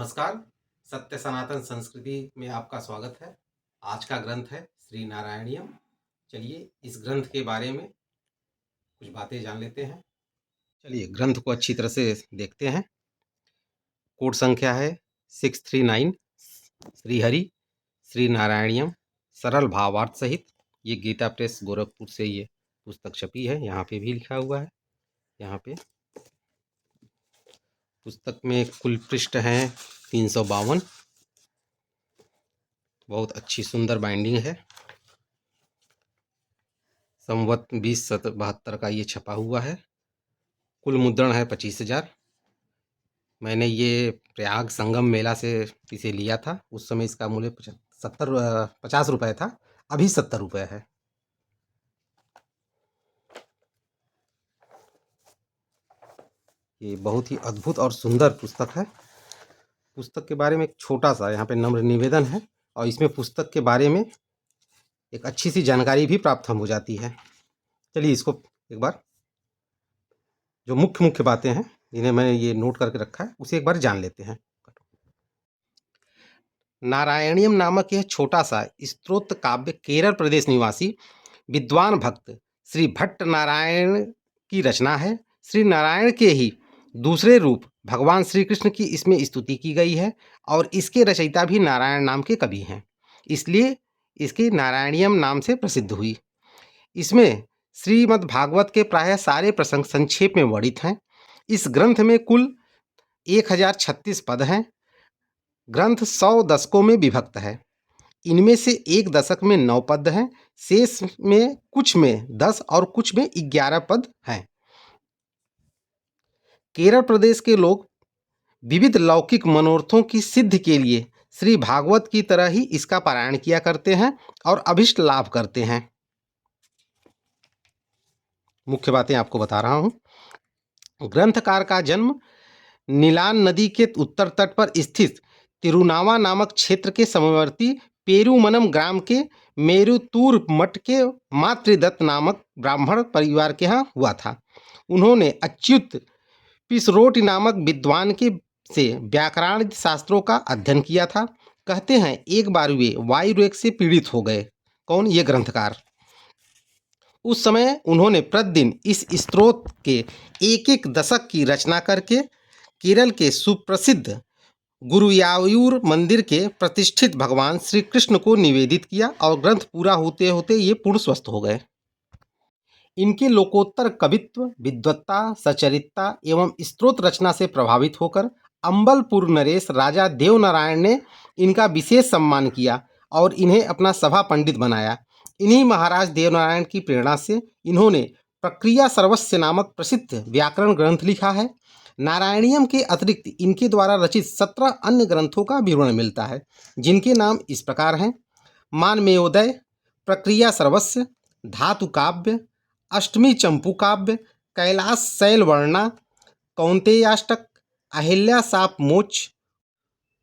नमस्कार। सत्य सनातन संस्कृति में आपका स्वागत है। आज का ग्रंथ है श्री नारायणीयम। चलिए इस ग्रंथ के बारे में कुछ बातें जान लेते हैं। चलिए ग्रंथ को अच्छी तरह से देखते हैं। कोड संख्या है 639। श्रीहरि श्री नारायणीयम सरल भावार्थ सहित। ये गीता प्रेस गोरखपुर से ये पुस्तक छपी है। यहाँ पे भी लिखा हुआ है। यहाँ पे पुस्तक में कुल पृष्ठ हैं 352। बहुत अच्छी सुंदर बाइंडिंग है। संवत 2072 का ये छपा हुआ है। कुल मुद्रण है 25,000। मैंने ये प्रयाग संगम मेला से इसे लिया था। उस समय इसका मूल्य 50 रुपये था। अभी 70 रुपये है। ये बहुत ही अद्भुत और सुंदर पुस्तक है। पुस्तक के बारे में एक छोटा सा यहाँ पे नम्र निवेदन है और इसमें पुस्तक के बारे में एक अच्छी सी जानकारी भी प्राप्त हो जाती है। चलिए इसको एक बार जो मुख्य मुख्य बातें हैं जिन्हें मैंने ये नोट करके रखा है उसे एक बार जान लेते हैं। नारायणीयम नामक यह छोटा सा स्तोत्र काव्य केरल प्रदेश निवासी विद्वान भक्त श्री भट्ट नारायण की रचना है। श्री नारायण के ही दूसरे रूप भगवान श्री कृष्ण की इसमें स्तुति की गई है और इसके रचयिता भी नारायण नाम के कवि हैं, इसलिए इसके नारायणीयम नाम से प्रसिद्ध हुई। इसमें श्रीमद् भागवत के प्रायः सारे प्रसंग संक्षेप में वर्णित हैं। इस ग्रंथ में कुल 1036 पद हैं। ग्रंथ 100 दशकों में विभक्त है। इनमें से एक दशक में 9 पद हैं, शेष में कुछ में 10 और कुछ में 11 पद हैं। केरल प्रदेश के लोग विविध लौकिक मनोरथों की सिद्धि के लिए श्री भागवत की तरह ही इसका पारायण किया करते हैं और अभिष्ट लाभ करते हैं। मुख्य बातें आपको बता रहा हूँ। ग्रंथकार का जन्म नीलान नदी के उत्तर तट पर स्थित तिरुनावा नामक क्षेत्र के समवर्ती पेरुमनम ग्राम के मेरुतूर मठ के मातृदत्त नामक ब्राह्मण परिवार के यहाँ हुआ था। उन्होंने अच्युत पिसरोट नामक विद्वान के से व्याकरण शास्त्रों का अध्ययन किया था। कहते हैं एक बार वे वायु रोग से पीड़ित हो गए। कौन? ये ग्रंथकार। उस समय उन्होंने प्रतिदिन इस स्तोत्र के एक एक दशक की रचना करके केरल के सुप्रसिद्ध गुरुवायूर मंदिर के प्रतिष्ठित भगवान श्री कृष्ण को निवेदित किया और ग्रंथ पूरा होते होते ये पूर्ण स्वस्थ हो गए। इनके लोकोत्तर कवित्व, विद्वत्ता, सचरित्रता एवं स्तोत्र रचना से प्रभावित होकर अम्बलपुर नरेश राजा देवनारायण ने इनका विशेष सम्मान किया और इन्हें अपना सभा पंडित बनाया। इन्हीं महाराज देवनारायण की प्रेरणा से इन्होंने प्रक्रिया सर्वस्व नामक प्रसिद्ध व्याकरण ग्रंथ लिखा है। नारायणीयम के अतिरिक्त इनके द्वारा रचित 17 अन्य ग्रंथों का विवरण मिलता है, जिनके नाम इस प्रकार हैं: मानमेयोदय, प्रक्रिया सर्वस्व, धातु काव्य, अष्टमी चंपू काव्य, कैलाश शैलवर्णा, कौंतेयाष्टक, अहिल्या साप मोच,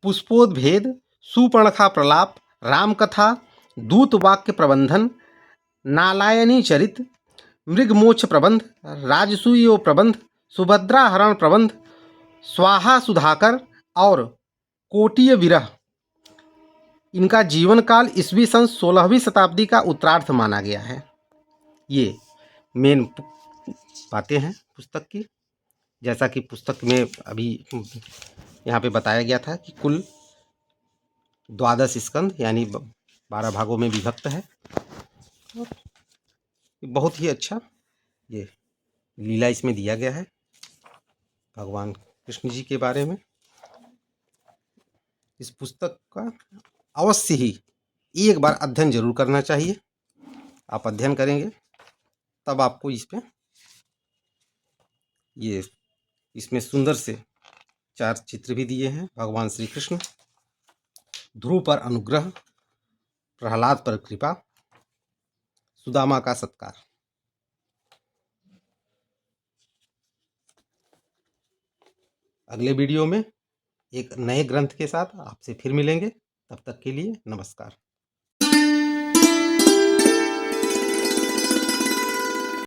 पुष्पोद्भेद, सुपर्णखा प्रलाप, रामकथा, दूत वाक्य प्रबंधन, नालायनी चरित, मृगमोक्ष प्रबंध, राजसूय प्रबंध, सुभद्रा हरण प्रबंध, स्वाहा सुधाकर और कोटीय विरह। इनका जीवन काल ईस्वी सन 16वीं शताब्दी का उत्तरार्ध माना गया है। ये मेन बातें हैं पुस्तक की। जैसा कि पुस्तक में अभी यहाँ पे बताया गया था कि कुल 12 स्कंद यानी 12 भागों में विभक्त है। बहुत ही अच्छा ये लीला इसमें दिया गया है भगवान कृष्ण जी के बारे में। इस पुस्तक का अवश्य ही एक बार अध्ययन जरूर करना चाहिए। आप अध्ययन करेंगे तब आपको इस पे ये इसमें सुंदर से 4 चित्र भी दिए हैं। भगवान श्री कृष्ण, ध्रुव पर अनुग्रह, प्रहलाद पर कृपा, सुदामा का सत्कार। अगले वीडियो में एक नए ग्रंथ के साथ आपसे फिर मिलेंगे। तब तक के लिए नमस्कार।